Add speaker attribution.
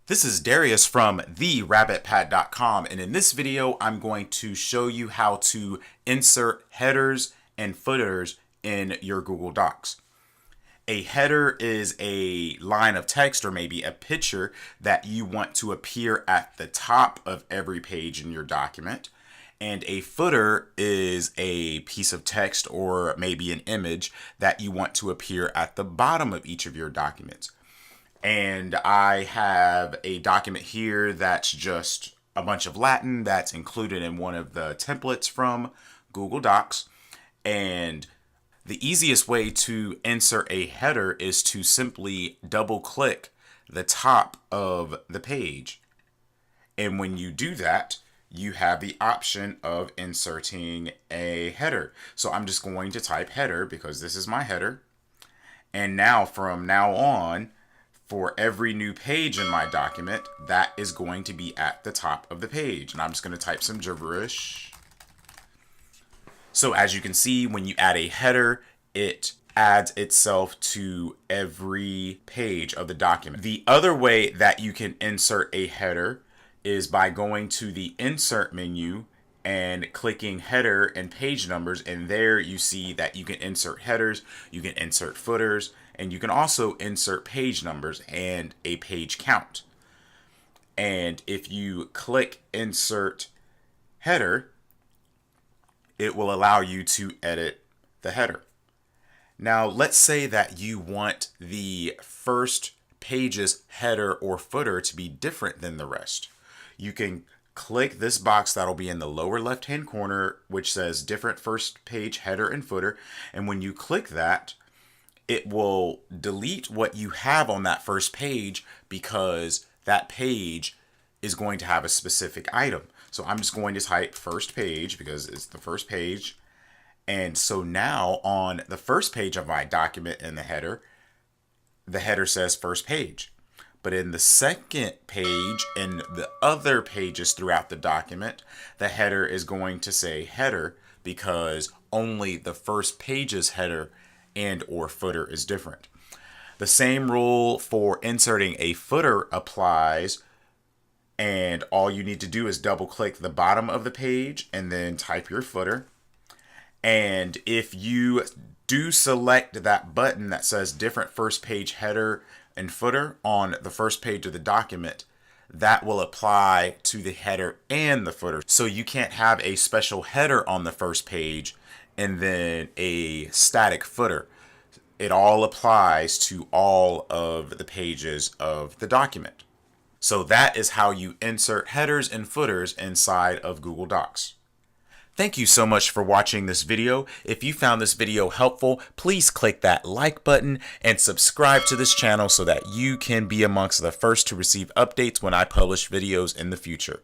Speaker 1: This is Darius from therabbitpat.com, and in this video I'm going to show you how to insert headers and footers in your Google Docs. A header is a line of text or maybe a picture that you want to appear at the top of every page in your document. And a footer is a piece of text or maybe an image that you want to appear at the bottom of each of your documents. And I have a document here that's just a bunch of Latin that's included in one of the templates from Google Docs. And the easiest way to insert a header is to simply double click the top of the page. And when you do that, you have the option of inserting a header. So I'm just going to type header because this is my header. And now from now on, for every new page in my document, that is going to be at the top of the page. And I'm just going to type some gibberish. So as you can see, when you add a header, it adds itself to every page of the document. The other way that you can insert a header is by going to the Insert menu and clicking header and page numbers, and there you see that you can insert headers, you can insert footers, and you can also insert page numbers and a page count. And if you click Insert Header, it will allow you to edit the header. Now, let's say that you want the first page's header or footer to be different than the rest. You can click this box that'll be in the lower left-hand corner, which says different first page header and footer. And when you click that, it will delete what you have on that first page because that page is going to have a specific item. So I'm just going to type first page because it's the first page. And so now on the first page of my document in the header says first page. But in the second page and the other pages throughout the document, the header is going to say header because only the first page's header and or footer is different. The same rule for inserting a footer applies, and all you need to do is double click the bottom of the page and then type your footer. And if you do select that button that says different first page header and footer on the first page of the document, that will apply to the header and the footer. So you can't have a special header on the first page and then a static footer. It all applies to all of the pages of the document. So that is how you insert headers and footers inside of Google Docs. Thank you so much for watching this video. If you found this video helpful, please click that like button and subscribe to this channel so that you can be amongst the first to receive updates when I publish videos in the future.